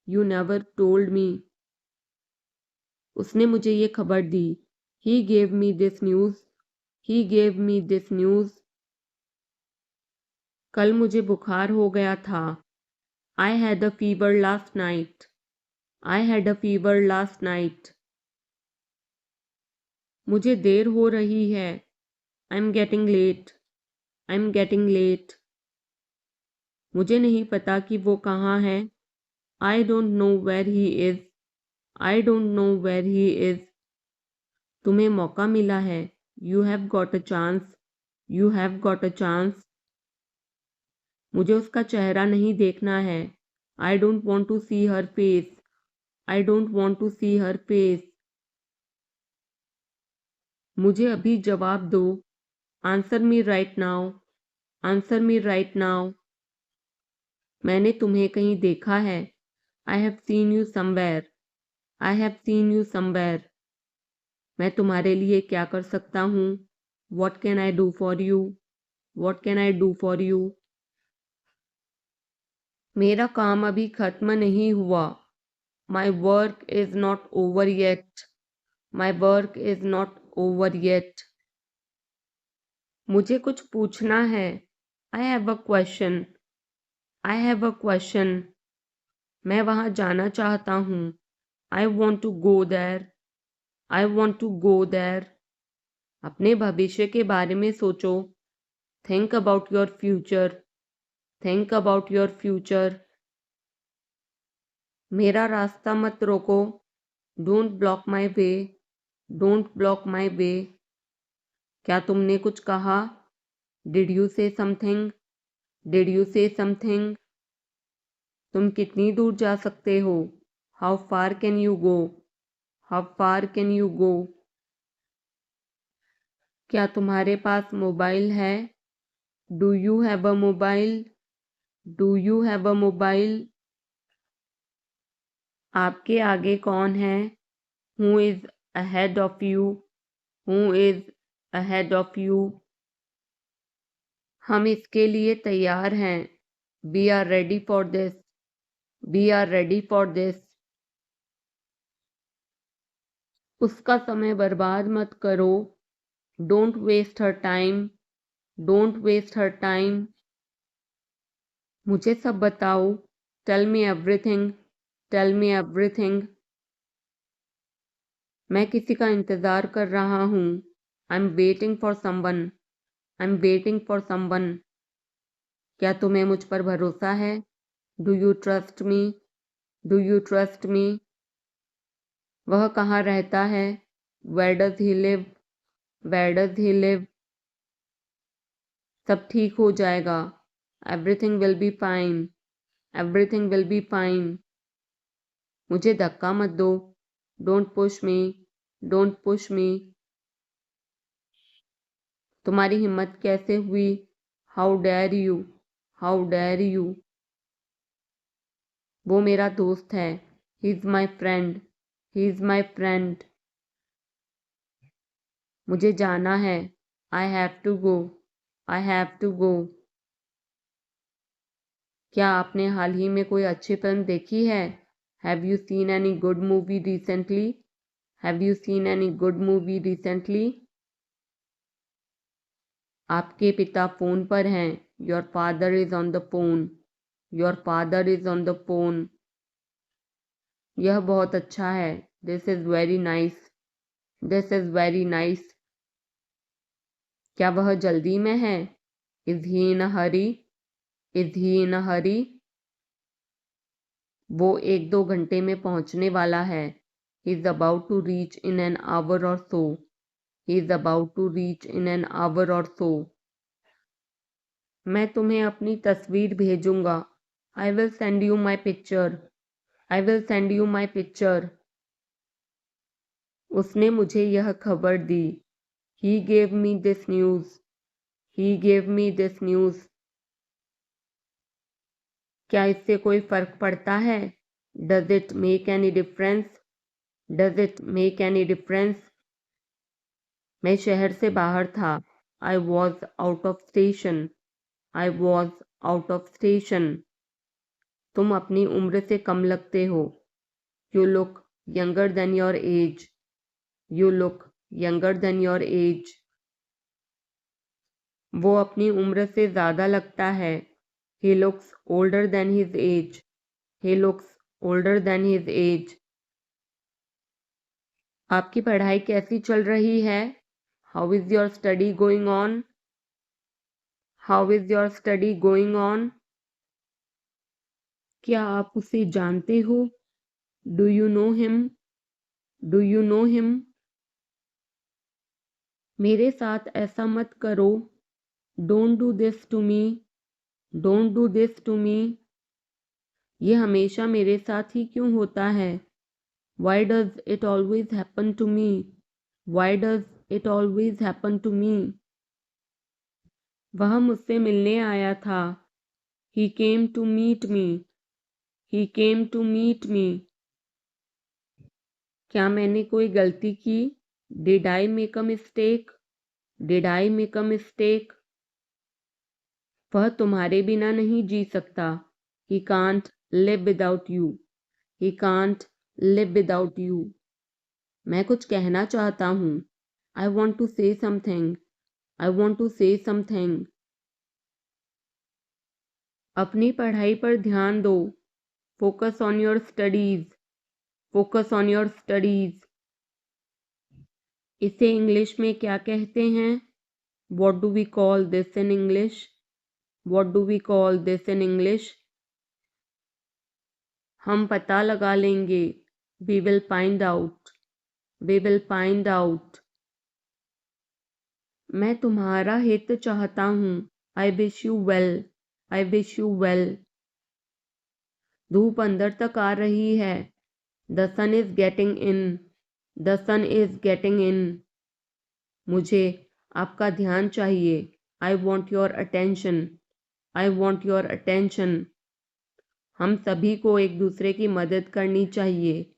You never told me. उसने मुझे ये खबर दी। He gave me this news. He gave me this news. कल मुझे बुखार हो गया था। I had a fever last night. I had a fever last night. मुझे देर हो रही है। I'm getting late. I'm getting late. मुझे नहीं पता कि वो कहाँ है। I don't know where he is. I don't know where he is. तुम्हें मौका मिला है। You have got a chance. You have got a chance. मुझे उसका चेहरा नहीं देखना है। I don't want to see her face. I don't want to see her face. मुझे अभी जवाब दो। Answer me right now. Answer me right now. मैंने तुम्हें कहीं देखा है। I have seen you somewhere. I have seen you somewhere. मैं तुम्हारे लिए क्या कर सकता हूँ? What can I do for you? What can I do for you? मेरा काम अभी खत्म नहीं हुआ। My work is not over yet. My work is not over yet. मुझे कुछ पूछना है। I have a question. I have a question. मैं वहाँ जाना चाहता हूँ। I want to go there. I want to go there. अपने भविष्य के बारे में सोचो। Think about your future. Think about your future. मेरा रास्ता मत रोको। Don't block my way. Don't block my way. क्या तुमने कुछ कहा? Did you say something? Did you say something? तुम कितनी दूर जा सकते हो? How far can you go? How far can you go? क्या तुम्हारे पास मोबाइल है? Do you have a mobile? Do you have a mobile? आपके आगे कौन है? Who is ahead of you? Who is ahead of you? हम इसके लिए तैयार हैं। We are ready for this. We are ready for this. उसका समय बर्बाद मत करो। Don't waste her time. Don't waste her time. मुझे सब बताओ। Tell me everything. Tell me everything. मैं किसी का इंतज़ार कर रहा हूँ। I'm waiting for someone. I'm waiting for someone. क्या तुम्हें मुझ पर भरोसा है? Do you trust me? Do you trust me? वह कहाँ रहता है? Where does he live? Where does he live? सब ठीक हो जाएगा। Everything will be fine. Everything will be fine. मुझे धक्का मत दो। Don't push me. Don't push me. तुम्हारी हिम्मत कैसे हुई? How dare you? How dare you? वो मेरा दोस्त है। He is my friend. He is my friend. मुझे जाना है। I have to go. I have to go. क्या आपने हाल ही में कोई अच्छी फिल्म देखी है? Have you seen any good movie recently? Have you seen any good movie recently? आपके पिता फ़ोन पर हैं। Your father is on the phone. Your father is on the phone. यह बहुत अच्छा है। This is very nice. This is very nice. क्या वह जल्दी में है? Is he in a hurry? Is he in a hurry? वो 1-2 घंटे में पहुंचने वाला है। He is about to reach in an hour or so. He is about to reach in an hour or so. मैं तुम्हें अपनी तस्वीर भेजूंगा। I will send you my picture. I will send you my picture. उसने मुझे यह खबर दी। He gave me this news. He gave me this news. क्या इससे कोई फर्क पड़ता है? Does it make any difference? Does it make any difference? मैं शहर से बाहर था। I was out of station. I was out of station. तुम अपनी उम्र से कम लगते हो। You look younger than your age. You look younger than your age. वो अपनी उम्र से ज़्यादा लगता है। He looks older than his age. He looks older than his age. आपकी पढ़ाई कैसी चल रही है? How is your study going on? How is your study going on? क्या आप उसे जानते हो? Do you know him? Do you know him? मेरे साथ ऐसा मत करो। Don't do this to me. Don't do this to me. ये हमेशा मेरे साथ ही क्यों होता है? Y does it always happen to me? Why does it always happen to me? वह मुझसे मिलने आया था। He came to meet me. He came to meet me. क्या मैंने कोई गलती की? Did I make a mistake? Did I make a mistake? वह तुम्हारे बिना नहीं जी सकता। He can't live without you. He can't live without you. मैं कुछ कहना चाहता हूँ। I want to say something. I want to say something. अपनी पढ़ाई पर ध्यान दो। Focus on your studies. Focus on your studies. इसे इंग्लिश में क्या कहते हैं? What do we call this in English? What do we call this in English? हम पता लगा लेंगे। We will find out. We will find out. मैं तुम्हारा हित चाहता हूँ। I wish you well. I wish you well. धूप अंदर तक आ रही है। The sun is getting in. The sun is getting in. मुझे आपका ध्यान चाहिए। I want your attention. I want your attention. हम सभी को एक दूसरे की मदद करनी चाहिए।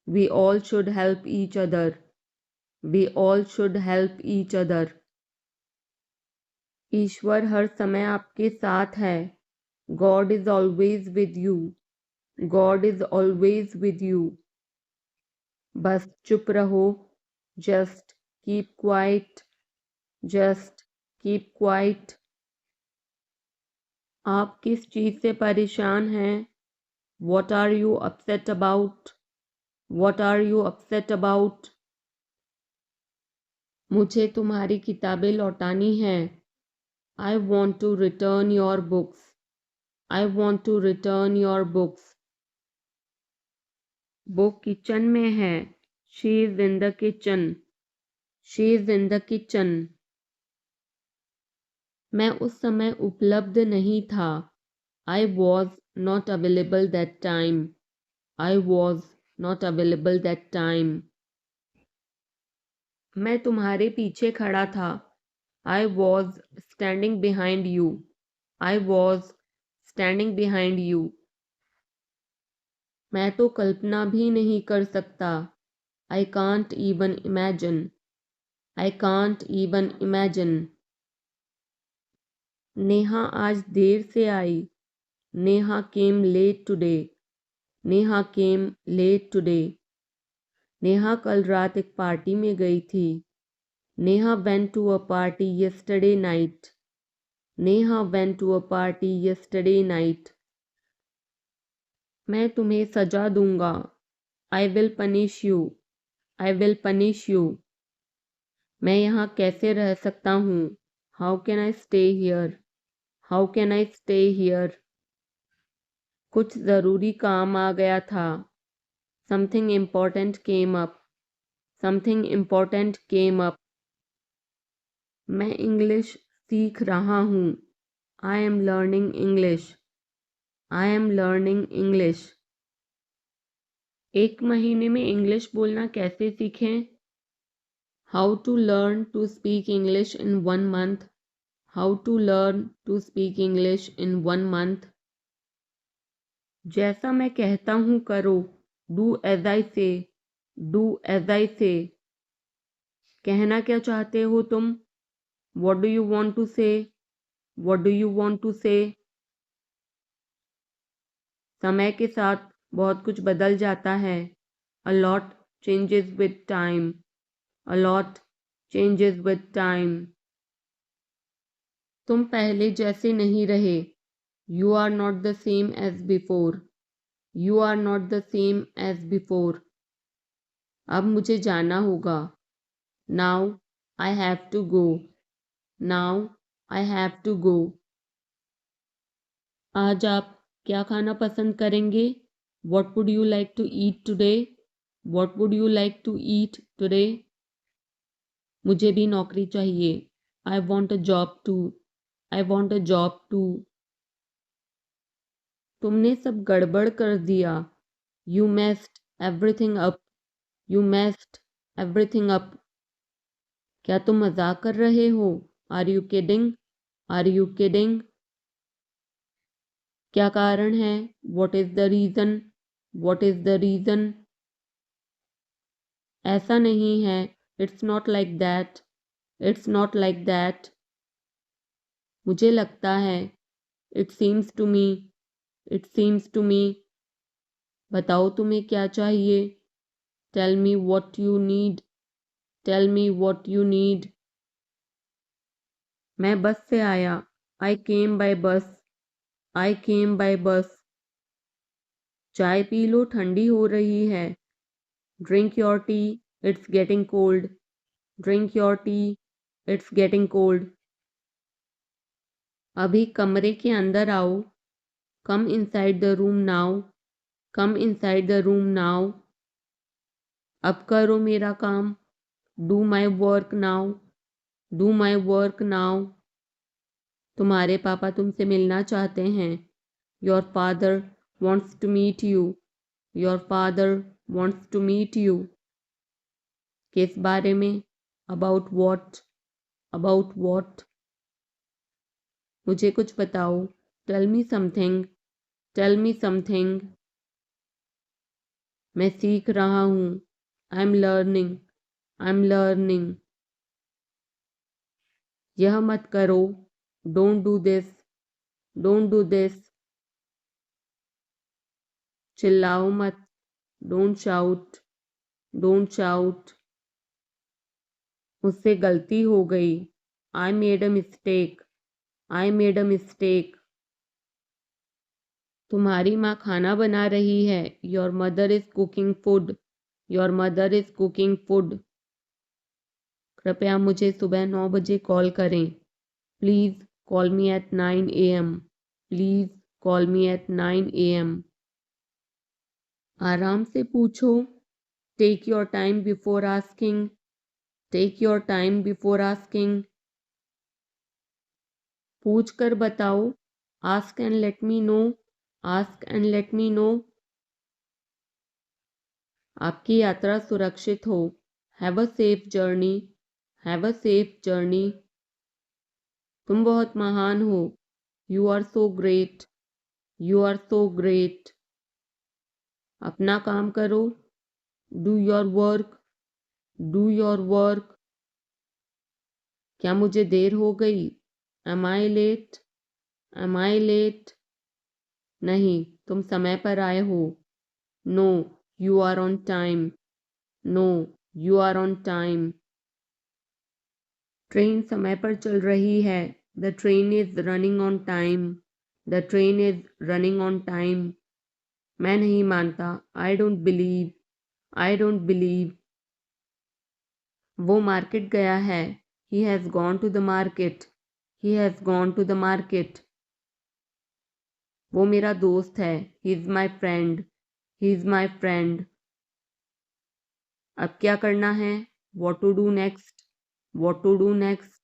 We all should help each other. We all should help each other. ईश्वर हर समय आपके साथ है। God is always with you. God is always with you. बस चुप रहो। Just keep quiet. Just keep quiet. आप किस चीज़ से परेशान हैं? What are you upset about? What are you upset about? मुझे तुम्हारी किताबें लौटानी हैं। I want to return your books. I want to return your books. वो किचन में है। She is in the kitchen. She is in the kitchen. मैं उस समय उपलब्ध नहीं था। I was not available that time. I was not available that time. मैं तुम्हारे पीछे खड़ा था। I was standing behind you. I was standing behind you. मैं तो कल्पना भी नहीं कर सकता। I can't even imagine. I can't even imagine. Neha आज देर से आई। Neha came late today. Neha came late today. Neha कल रात एक पार्टी में गई थी। Neha went to a party yesterday night. Neha went to a party yesterday night. मैं तुम्हें सजा दूंगा। I will punish you. I will punish you. मैं यहाँ कैसे रह सकता हूँ? How can I stay here? How can I stay here? कुछ ज़रूरी काम आ गया था. Something important came up. Something important came up. मैं इंग्लिश सीख रहा हूँ. I am learning English. I am learning English. एक महीने में इंग्लिश बोलना कैसे सीखें? How to learn to speak English in 1 month. How to learn to speak English in 1 month. जैसा मैं कहता हूँ करो. Do as I say. Do as I say. कहना क्या चाहते हो तुम? What do you want to say? What do you want to say? समय के साथ बहुत कुछ बदल जाता है. A lot changes with time. A lot changes with time. तुम पहले जैसे नहीं रहे. You are not the same as before. You are not the same as before. अब मुझे जाना होगा. Now I have to go. Now I have to go. आज आप क्या खाना पसंद करेंगे? What would you like to eat today? What would you like to eat today? मुझे भी नौकरी चाहिए. I want a job too. I want a job too. तुमने सब गड़बड़ कर दिया. You messed everything up. You messed everything up. क्या तुम मजाक कर रहे हो? Are you kidding? Are you kidding? क्या कारण है? What is the reason? What is the reason? ऐसा नहीं है. It's not like that. It's not like that. मुझे लगता है. It seems to me. It seems to me. बताओ तुम्हें क्या चाहिए? Tell me what you need. Tell me what you need. मैं बस से आया. I came by bus. I came by bus. चाय पी लो, ठंडी हो रही है. Drink your tea. It's getting cold. Drink your tea. It's getting cold. अभी कमरे के अंदर आओ. Come inside the room now. Come inside the room now. अब करो मेरा काम. Do my work now. Do my work now. तुम्हारे पापा तुमसे मिलना चाहते हैं. Your father wants to meet you. Your father wants to meet you. किस बारे में? About what? About what? मुझे कुछ बताओ. Tell me something. Tell me something. मैं सीख रहा हूँ. I'm learning. I'm learning. यह मत करो. Don't do this. Don't do this. चिल्लाओ मत. Don't shout. Don't shout. मुझसे गलती हो गई. I made a mistake. I made a mistake. तुम्हारी माँ खाना बना रही है. Your mother is cooking food. Your mother is cooking food. कृपया मुझे सुबह 9 बजे कॉल करें. Please call me at 9 a.m. Please call me at 9 a.m. आराम से पूछो. Take your time before asking. Take your time before asking. पूछ कर बताओ. Ask and let me know. Ask and let me know. आपकी यात्रा सुरक्षित हो. Have a safe journey. Have a safe journey. तुम बहुत महान हो. You are so great. You are so great. अपना काम करो. Do your work. Do your work. क्या मुझे देर हो गई? Am I late? Am I late? नहीं, तुम समय पर आए हो. No, you are on time. No, you are on time. Train समय पर चल रही है. The train is running on time. The train is running on time. मैं नहीं मानता. I don't believe. I don't believe. वो मार्केट गया है. He has gone to the market. He has gone to the market. वो मेरा दोस्त है. He is my friend. He is my friend. अब क्या करना है? What to do next? What to do next?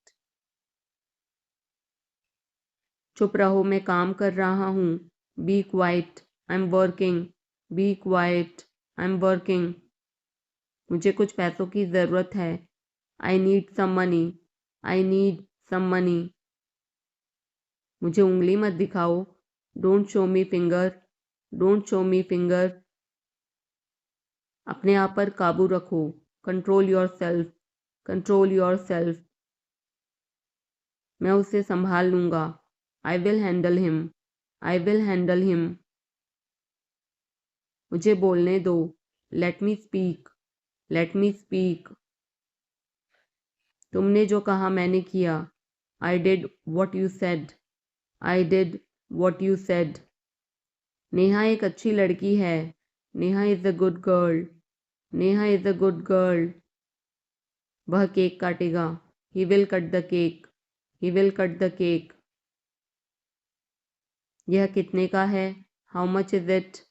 चुप रहो, मैं काम कर रहा हूँ. Be quiet. I'm working. Be quiet. I'm working. मुझे कुछ पैसों की ज़रूरत है. I need some money. I need some money. मुझे उंगली मत दिखाओ. Don't show me finger. Don't show me finger. अपने आप पर काबू रखो. Control yourself. Control yourself. मैं उसे संभाल लूँगा. I will handle him. I will handle him. मुझे बोलने दो. Let me speak. Let me speak. तुमने जो कहा मैंने किया. I did what you said. I did what you said. Neha एक अच्छी लड़की है. Neha is a good girl. Neha is a good girl. वह केक काटेगा. He will cut the cake. He will cut the cake. यह कितने का है? How much is it?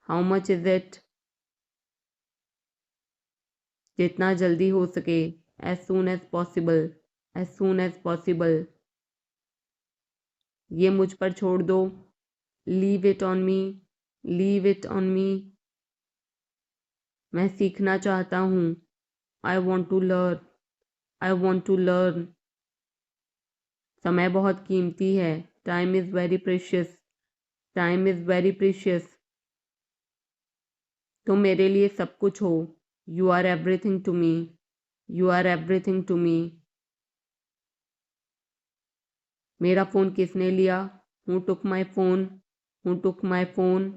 How much is it? जितना जल्दी हो सके. As soon as possible. As soon as possible. ये मुझ पर छोड़ दो. Leave it on me. Leave it on me. मैं सीखना चाहता हूँ. I want to learn. I want to learn. समय बहुत कीमती है. Time is very precious. Time is very precious. तुम मेरे लिए सब कुछ हो. You are everything to me. You are everything to me. मेरा फ़ोन किसने लिया? Who took my phone? Who took my phone?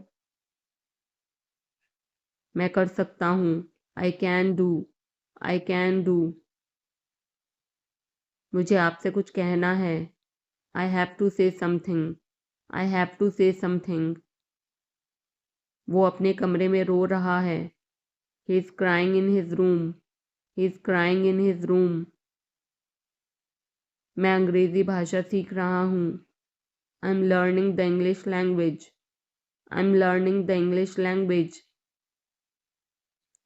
मैं कर सकता हूँ. I can do. I can do. मुझे आपसे कुछ कहना है. I have to say something. I have to say something. वो अपने कमरे में रो रहा है. He is crying in his room. He is crying in his room. मैं अंग्रेज़ी भाषा सीख रहा हूँ. I'm learning the English language. I'm learning the English language.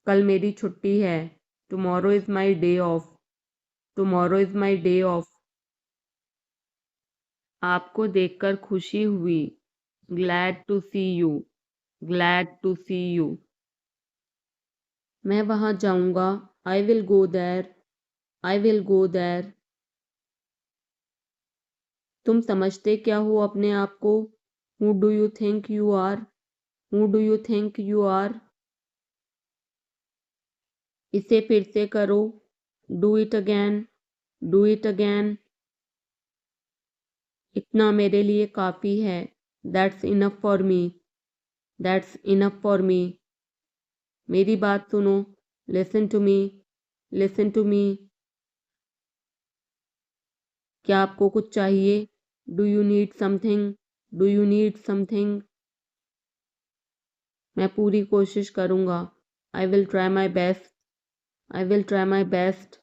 कल मेरी छुट्टी है. Tomorrow is my day off. Tomorrow is my day off. आपको देखकर खुशी हुई. Glad to see you. Glad to see you. मैं वहाँ जाऊँगा. I will go there. I will go there. तुम समझते क्या हो अपने आप को? Who do you think you are? Who do you think you are? इसे फिर से करो. Do it again. Do it again. इतना मेरे लिए काफ़ी है. That's enough for me. That's enough for me. मेरी बात सुनो. Listen to me. Listen to me. क्या आपको कुछ चाहिए? Do you need something? Do you need something? मैं पूरी कोशिश करूँगा. I will try my best. I will try my best.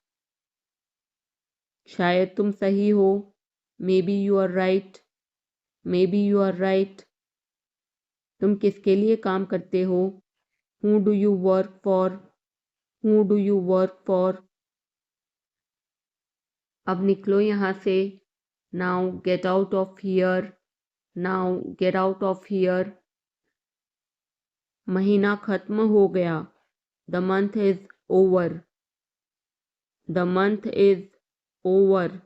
शायद तुम सही हो. Maybe you are right. Maybe you are right. तुम किसके लिए काम करते हो? Who do you work for? Who do you work for? अब निकलो यहाँ से. Now get out of here. Now get out of here. महीना खत्म हो गया. The month is over. The month is over.